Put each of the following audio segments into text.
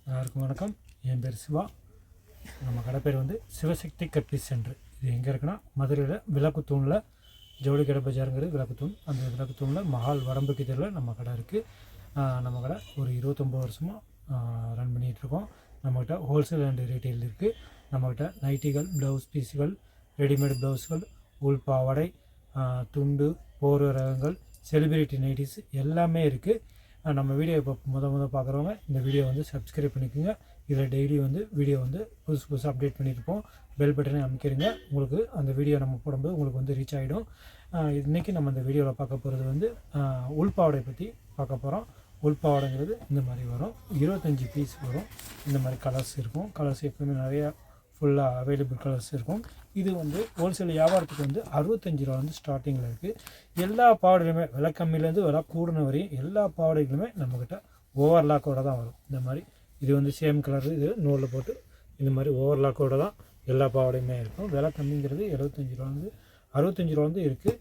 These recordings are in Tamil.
எல்லாருக்கும் வணக்கம். என் பேர் சிவா. நம்ம கடை பேர் வந்து சிவசக்தி கட் பீஸ் சென்டர். இது எங்கே இருக்குன்னா மதுரையில் விளக்குத்தூணில் ஜவுளி கடை பஜாருங்கிறது விளக்குத்தூண். அந்த விளக்குத்தூணில் மஹால் வரம்புக்கு தெருவில் நம்ம கடை இருக்குது. நம்ம கடை ஒரு 29 வருஷமாக ரன் பண்ணிகிட்ருக்கோம். நம்மக்கிட்ட ஹோல்சேல் அண்ட் ரீட்டெயில் இருக்குது. நம்மக்கிட்ட நைட்டிகள், ப்ளவுஸ் பீஸுகள், ரெடிமேட் ப்ளவுஸ்கள், உள் பாவாடை, துண்டு, போர்வை ரகங்கள், செலிபிரிட்டி நைட்டிஸ் எல்லாமே இருக்குது. நம்ம வீடியோ இப்போ முத பார்க்குறவங்க இந்த வீடியோ வந்து சப்ஸ்கிரைப் பண்ணிக்கோங்க. இதில் டெய்லி வந்து வீடியோ வந்து புதுசு அப்டேட் பண்ணியிருப்போம். பெல் பட்டனை அமைக்கிறீங்க. உங்களுக்கு அந்த வீடியோ நம்ம போடும்போது உங்களுக்கு வந்து ரீச் ஆகிடும். இன்றைக்கி நம்ம இந்த வீடியோவில் பார்க்க போகிறது வந்து உள்பாவடை பற்றி பார்க்க போகிறோம். உள்பாவடைங்கிறது இந்த மாதிரி வரும். 25 பீஸ் வரும். இந்த மாதிரி கலர்ஸ் இருக்கும். கலர்ஸ் எப்பவுமே நிறையா ஃபுல்லாக அவைலபிள் கலர்ஸ் இருக்கும். இது வந்து ஹோல்சேல் வியாபாரத்துக்கு வந்து 65 ரூபா வந்து ஸ்டார்டிங்கில் இருக்குது. எல்லா பாவடைகளுமே விலை கம்மியிலேருந்து விலை கூடின வரையும் எல்லா பாவடைகளுமே நம்மக்கிட்ட ஓவர்லாக்கோடு தான் வரும். இந்த மாதிரி இது வந்து சேம் கலர், இது நூலில் போட்டு இந்த மாதிரி ஓவர்லாக்கோடு தான் எல்லா பாவடையுமே இருக்கும். விலை கம்மிங்கிறது 75 ரூபா வந்து 65 ரூபா வந்து இருக்குது.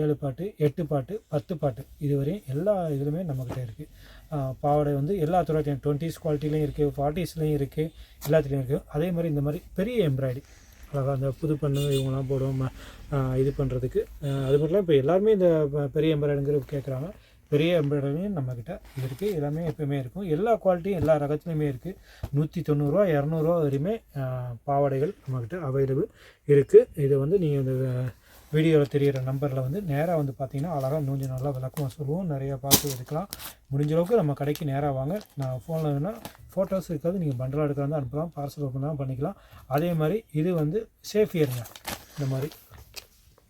7 பாட்டு, 8 பாட்டு, 10 பாட்டு இதுவரையும் எல்லா இதுலையுமே நம்மக்கிட்ட இருக்குது. பாவாடை வந்து எல்லா துறையிலையும் 20s குவாலிட்டிலையும் இருக்குது, 40ஸ்லையும் இருக்குது, எல்லாத்துலேயும் இருக்குது. அதே மாதிரி இந்த மாதிரி பெரிய எம்ப்ராய்டரி அழகாக அந்த புது பண்ணு இவங்களாம் போடுவோம் இது பண்ணுறதுக்கு. அது மட்டும் இப்போ எல்லாருமே இந்த பெரிய எம்ப்ராய்டரிங்கிற கேட்குறாங்க. பெரிய எம்ப்ராய்டரியும் நம்மக்கிட்ட இது இருக்குது. எல்லாமே எப்போயுமே இருக்கும். எல்லா குவாலிட்டியும் எல்லா ரகத்துலையுமே இருக்குது. 190 ரூபா 200 ரூபா வரையுமே பாவாடைகள் நம்மக்கிட்ட அவைலபிள் இருக்குது. இது வந்து நீங்கள் இந்த வீடியோவில் தெரிகிற நம்பரில் வந்து நேராக வந்து பார்த்தீங்கன்னா அழகாக கொஞ்சம் நல்லா விளக்கமாக சொல்லுவோம். நிறையா பார்த்து எடுக்கலாம். முடிஞ்ச அளவுக்கு நம்ம கடைக்கு நேராக வாங்க. நான் ஃபோனில் வேணால் ஃபோட்டோஸ் இருக்காது, நீங்கள் பண்டலாக எடுக்கலாம் அனுப்பலாம், பார்சல் ஓப்பன் பண்ணிக்கலாம். அதே மாதிரி இது வந்து சேஃபியருங்க இந்த மாதிரி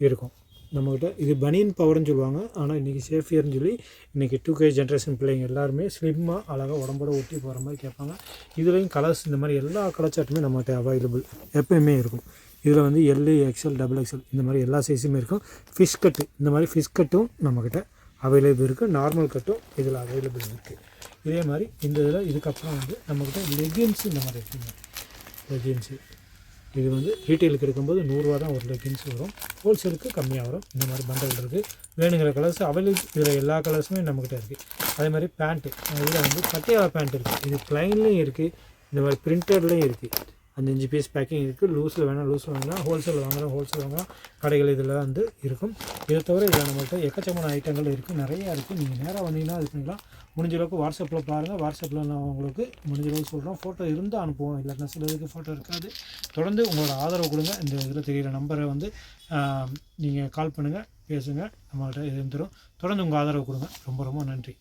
இருக்கும் நம்மக்கிட்ட. இது பனியன் பவர்னு சொல்லுவாங்க. ஆனால் இன்றைக்கி சேஃபியர்னு சொல்லி இன்றைக்கி 2K ஜென்ரேஷன் பிள்ளைங்க எல்லாருமே ஸ்லிம்மாக அழகாக உடம்போட ஒட்டி போகிற மாதிரி கேட்பாங்க. இதுலேயும் கலர்ஸ் இந்த மாதிரி எல்லா கலர் சார்ட்டுமே நம்மகிட்ட அவைலபிள் எப்போயுமே இருக்கும். இதில் வந்து எல், எக்ஸ்எல், XXL இந்த மாதிரி எல்லா சைஸுமே இருக்கும். ஃபிஷ் கட்டு இந்த மாதிரி ஃபிஷ் கட்டும் நம்மக்கிட்ட அவைலபிள் இருக்குது. நார்மல் கட்டும் இதில் அவைலபிள் இருக்குது. இதே மாதிரி இந்த இதில் இதுக்கப்புறம் வந்து நம்மக்கிட்ட லெகின்ஸு இந்த மாதிரி இருக்குங்க. லெகின்ஸு இது வந்து ரீட்டெயிலுக்கு எடுக்கும்போது 100 ரூபா தான் ஒரு லெகின்ஸ் வரும். ஹோல்சேலுக்கு கம்மியாக வரும். இந்த மாதிரி பண்டல் இருக்குது. வேணுங்கிற கலர்ஸ் அவைலபிள். இதில் எல்லா கலர்ஸுமே நம்மக்கிட்ட இருக்குது. அதே மாதிரி பேண்ட்டு, இதில் வந்து பட்டியாலா பேண்ட் இருக்குது. இது ப்ளைன்லேயும் இருக்குது, இந்த மாதிரி பிரிண்டட்லேயும் இருக்குது. 5 பீஸ் பேக்கிங் இருக்குது. லூஸில் வேணால் லூஸில் வாங்கலாம், ஹோல்சேல் வாங்கலாம். கடைகள் இதில் வந்து இருக்கும். இதை தவிர இதில் நம்மள்கிட்ட எக்கச்சக்கமான ஐட்டங்கள் இருக்குது, நிறையா இருக்குது. நீங்கள் நேராக வந்தீங்கன்னா இது பண்ணிக்கலாம். முடிஞ்ச அளவுக்கு வாட்ஸ்அப்பில் பாருங்கள். வாட்ஸ்அப்பில் நான் உங்களுக்கு முடிஞ்ச அளவுக்கு சொல்கிறோம். ஃபோட்டோ இருந்தால் அனுப்புவோம், இல்லைன்னா சிலதுக்கு ஃபோட்டோ இருக்காது. தொடர்ந்து உங்களோட ஆதரவு கொடுங்க. இந்த இதில் தெரிகிற நம்பரை வந்து நீங்கள் கால் பண்ணுங்கள், பேசுங்க. நம்மள்கிட்ட இது தரும். தொடர்ந்து உங்கள் ஆதரவு கொடுங்க. ரொம்ப ரொம்ப நன்றி.